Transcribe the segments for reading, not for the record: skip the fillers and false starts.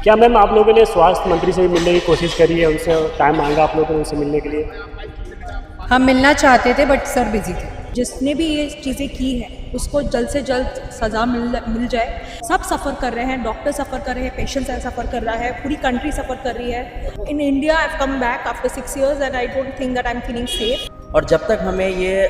क्या मैम आप लोगों ने स्वास्थ्य मंत्री से भी मिलने की कोशिश करी है, उनसे टाइम मांगा आप लोगों ने उनसे मिलने के लिए? हम मिलना चाहते थे बट सर बिजी थे। जिसने भी ये चीज़ें की है उसको जल्द से जल्द सज़ा मिल जाए। सब सफ़र कर रहे हैं, डॉक्टर सफ़र कर रहे हैं, पेशेंट्स सफ़र कर रहा है, पूरी कंट्री सफ़र कर रही है। इन India I have come back after 6 years and I don't think that I am feeling safe. और जब तक हमें ये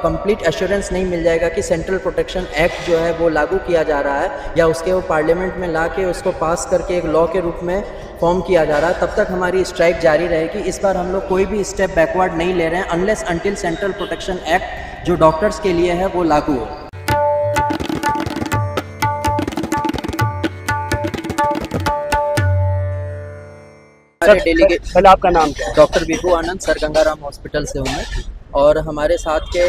कंप्लीट एश्योरेंस नहीं मिल जाएगा कि सेंट्रल प्रोटेक्शन एक्ट जो है वो लागू किया जा रहा है या उसके वो पार्लियामेंट में ला के उसको पास करके एक लॉ के रूप में फॉर्म किया जा रहा है, तब तक हमारी स्ट्राइक जारी रहेगी। इस बार हम लोग कोई भी स्टेप बैकवर्ड नहीं ले रहे हैं unless until central protection act जो डॉक्टर्स के लिए है वो लागू हो। पहले आपका नाम क्या है? डॉक्टर विभू आनंद, सर गंगाराम हॉस्पिटल से हूँ मैं। और हमारे साथ के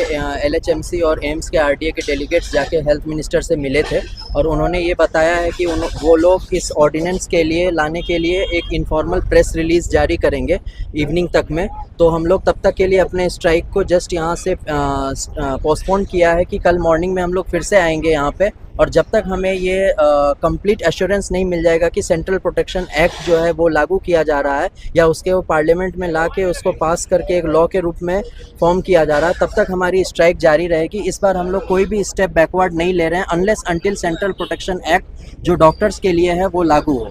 LHMC और एम्स के RDA के डेलीगेट्स जाके हेल्थ मिनिस्टर से मिले थे और उन्होंने ये बताया है कि वो लोग इस ऑर्डिनेंस के लिए लाने के लिए एक इनफॉर्मल प्रेस रिलीज़ जारी करेंगे इवनिंग तक में। तो हम लोग तब तक के लिए अपने स्ट्राइक को जस्ट यहाँ से पोस्टपोन किया है कि कल मॉर्निंग में हम लोग फिर से आएंगे यहाँ पे। और जब तक हमें ये कंप्लीट एश्योरेंस नहीं मिल जाएगा कि सेंट्रल प्रोटेक्शन एक्ट जो है वो लागू किया जा रहा है या उसके वो पार्लियामेंट में ला के उसको पास करके एक लॉ के रूप में फॉर्म किया जा रहा है, तब तक हमारी स्ट्राइक जारी रहेगी। इस बार हम लोग कोई भी स्टेप बैकवर्ड नहीं ले रहे हैं unless until central protection act जो डॉक्टर्स के लिए है वो लागू हो।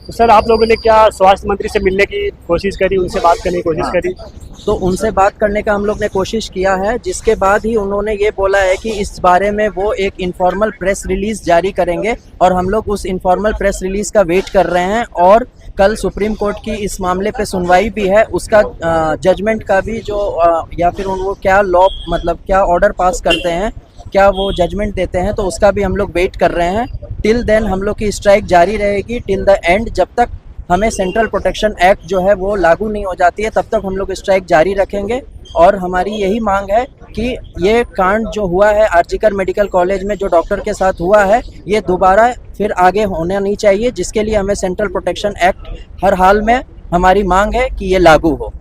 तो सर आप लोगों ने क्या स्वास्थ्य मंत्री से मिलने की कोशिश करी, उनसे बात करने की कोशिश करी? तो उनसे बात करने का हम लोग ने कोशिश किया है, जिसके बाद ही उन्होंने ये बोला है कि इस बारे में वो एक इनफॉर्मल प्रेस रिलीज़ जारी करेंगे और हम लोग उस इनफॉर्मल प्रेस रिलीज़ का वेट कर रहे हैं। और कल सुप्रीम कोर्ट की इस मामले पे सुनवाई भी है, उसका जजमेंट का भी जो या फिर वो क्या लॉ मतलब क्या ऑर्डर पास करते हैं, क्या वो जजमेंट देते हैं, तो उसका भी हम लोग वेट कर रहे हैं। टिल देन हम लोग की स्ट्राइक जारी रहेगी टिल द एंड। जब तक हमें सेंट्रल प्रोटेक्शन एक्ट जो है वो लागू नहीं हो जाती है तब तक हम लोग स्ट्राइक जारी रखेंगे। और हमारी यही मांग है कि ये कांड जो हुआ है आर्जिकर मेडिकल कॉलेज में जो डॉक्टर के साथ हुआ है ये दोबारा फिर आगे होना नहीं चाहिए, जिसके लिए हमें सेंट्रल प्रोटेक्शन एक्ट हर हाल में हमारी मांग है कि ये लागू हो।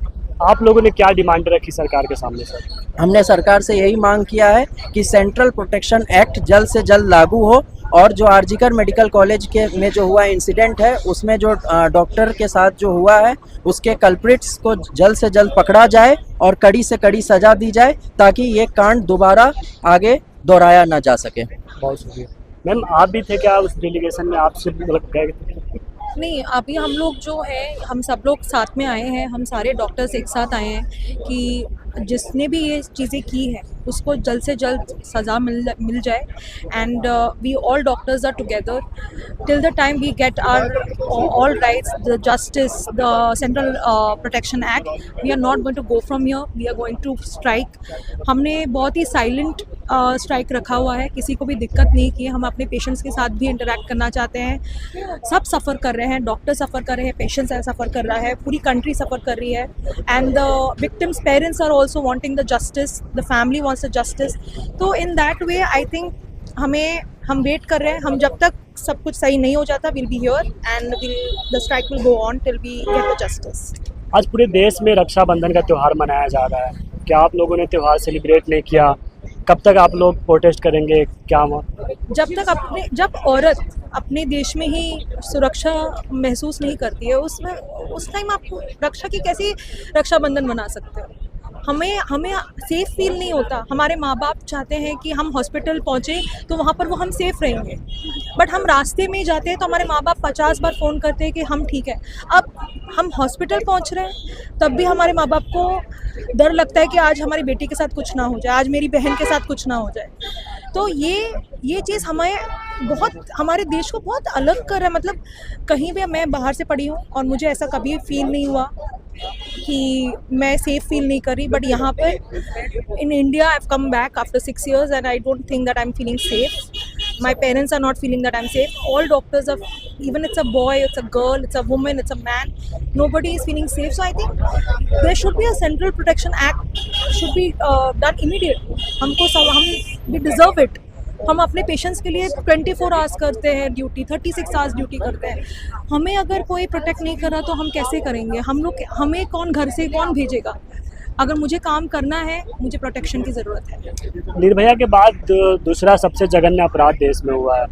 आप लोगों ने क्या डिमांड रखी सरकार के सामने सर? हमने सरकार से यही मांग किया है कि सेंट्रल प्रोटेक्शन एक्ट जल्द से जल्द लागू हो और जो आर्जिकर मेडिकल कॉलेज के में जो हुआ इंसिडेंट है उसमें जो डॉक्टर के साथ जो हुआ है उसके कल्प्रिट्स को जल्द से जल्द पकड़ा जाए और कड़ी से कड़ी सजा दी जाए ताकि ये कांड दोबारा आगे दोहराया ना जा सके। बहुत शुक्रिया मैम। आप भी थे क्या उस डेलीगेशन में? आपसे मतलब गए थे? नहीं, अभी हम लोग जो है हम सब लोग साथ में आए हैं, हम सारे डॉक्टर्स एक साथ आए हैं कि जिसने भी ये चीज़ें की है उसको जल्द से जल्द सज़ा मिल जाए। And we all doctors are together till the time we get our all rights, the justice, the central protection act. We are not going to go from here, we are going to strike. हमने बहुत ही silent strike रखा हुआ है, किसी को भी दिक्कत नहीं की। हम अपने पेशेंट्स के साथ भी इंटरेक्ट करना चाहते हैं। सब सफ़र कर रहे हैं, डॉक्टर सफ़र कर रहे हैं, पेशेंट्स सफ़र कर रहा है, पूरी कंट्री सफ़र कर रही है। And the victims parents are also wanting the justice, the family wants the justice. तो in that way I think हम वेट कर रहे हैं। हम जब तक सब कुछ सही नहीं हो जाता will be here and the strike will go on till we get the justice. आज पूरे देश में रक्षाबंधन का त्यौहार मनाया जा रहा है, क्या आप लोगों ने त्यौहार सेलिब्रेट नहीं किया? कब तक आप लोग प्रोटेस्ट करेंगे? क्या जब औरत अपने देश में ही सुरक्षा महसूस नहीं करती है उस टाइम आप रक्षा की कैसी रक्षाबंधन मना सकते हो? हमें सेफ़ फील नहीं होता। हमारे माँ बाप चाहते हैं कि हम हॉस्पिटल पहुँचे तो वहाँ पर वो हम सेफ़ रहेंगे, बट हम रास्ते में जाते हैं तो हमारे माँ बाप 50 बार फ़ोन करते हैं कि हम ठीक है। अब हम हॉस्पिटल पहुँच रहे हैं तब भी हमारे माँ बाप को डर लगता है कि आज हमारी बेटी के साथ कुछ ना हो जाए, आज मेरी बहन के साथ कुछ ना हो जाए। तो ये चीज़ हमारे देश को बहुत अलग कर रहा है। मतलब कहीं भी मैं बाहर से पढ़ी हूँ और मुझे ऐसा कभी फील नहीं हुआ कि मैं सेफ फील नहीं कर रही, बट यहाँ पर in India I have come back after 6 years and I don't think that I am feeling safe. My parents are not feeling that I am safe. All doctors are, even it's a boy, it's a girl, it's a woman, it's a man, nobody is feeling safe. So I think there should be a central protection act should be done immediately. हम we deserve it. हम अपने patients के लिए 24 hours करते हैं duty, 36 hours duty करते हैं। हमें अगर कोई प्रोटेक्ट नहीं कर रहा तो हम कैसे करेंगे? हमें कौन घर से कौन भेजेगा? अगर मुझे काम करना है, मुझे प्रोटेक्शन की ज़रूरत है। निर्भया के बाद दूसरा सबसे जघन्य अपराध देश में हुआ है,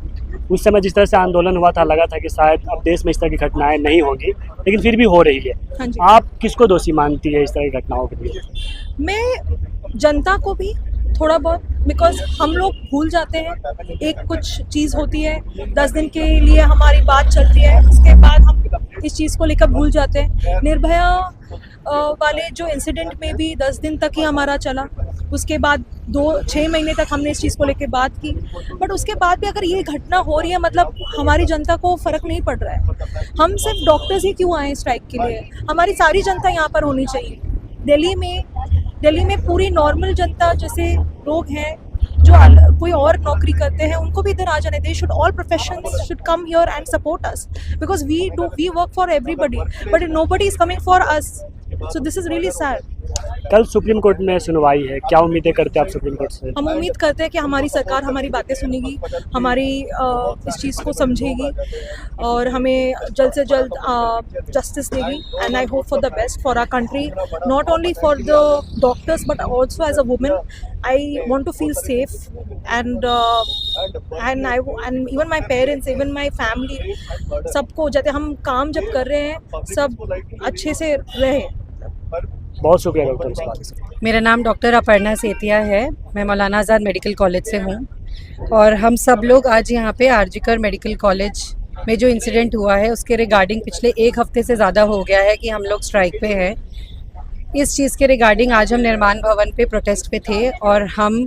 उस समय जिस तरह से आंदोलन हुआ था, लगा था कि शायद अब देश में इस तरह की घटनाएं नहीं होंगी, लेकिन फिर भी हो रही है। हाँ जी। आप किसको दोषी मानती है इस तरह की घटनाओं के लिए? मैं जनता को भी थोड़ा बहुत, बिकॉज हम लोग भूल जाते हैं। एक कुछ चीज़ होती है, 10 दिन के लिए हमारी बात चलती है, उसके बाद हम इस चीज़ को लेकर भूल जाते हैं। निर्भया वाले जो इंसिडेंट में भी 10 दिन तक ही हमारा चला, उसके बाद 2-6 महीने तक हमने इस चीज़ को लेकर बात की, बट उसके बाद भी अगर ये घटना हो रही है, मतलब हमारी जनता को फ़र्क नहीं पड़ रहा है। हम सिर्फ डॉक्टर्स ही क्यों आए स्ट्राइक के लिए? हमारी सारी जनता यहाँ पर होनी चाहिए। दिल्ली में पूरी नॉर्मल जनता जैसे लोग हैं जो कोई और नौकरी करते हैं, उनको भी इधर आ जाने दे। Should all professions should come here and support us, because we work for everybody, but nobody is coming for us, so this is really sad. कल सुप्रीम कोर्ट में सुनवाई है, क्या उम्मीदें करते हैं आप सुप्रीम कोर्ट से? हम उम्मीद करते हैं कि हमारी सरकार हमारी बातें सुनेगी, हमारी इस चीज़ को समझेगी और हमें जल्द से जल्द जस्टिस देगी। And I hope for the best for our country, not only for the doctors but also as a women. I want to feel safe and even my parents, even my family, सबको जाते हम काम जब कर रहे हैं सब अच्छे से रहे। बहुत शुक्रिया डॉक्टर इस बात से। मेरा नाम डॉक्टर अपर्णा सेतिया है, मैं मौलाना आज़ाद मेडिकल कॉलेज से हूँ और हम सब लोग आज यहाँ पे आरजीकर मेडिकल कॉलेज में जो इंसिडेंट हुआ है उसके रिगार्डिंग पिछले 1 हफ्ते से ज़्यादा हो गया है कि हम लोग स्ट्राइक पे हैं। इस चीज़ के रिगार्डिंग आज हम निर्माण भवन पे प्रोटेस्ट पे थे और हम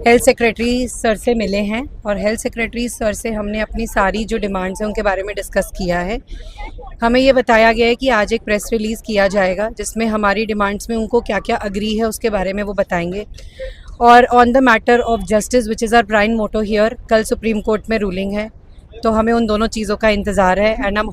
हेल्थ सेक्रेटरी सर से मिले हैं और हेल्थ सेक्रेटरी सर से हमने अपनी सारी जो डिमांड्स हैं उनके बारे में डिस्कस किया है। हमें ये बताया गया है कि आज एक प्रेस रिलीज़ किया जाएगा जिसमें हमारी डिमांड्स में उनको क्या क्या अग्री है उसके बारे में वो बताएंगे। और on the matter of justice which is our prime motto here, कल सुप्रीम कोर्ट में रूलिंग है तो हमें उन दोनों चीज़ों का इंतज़ार है एंड हम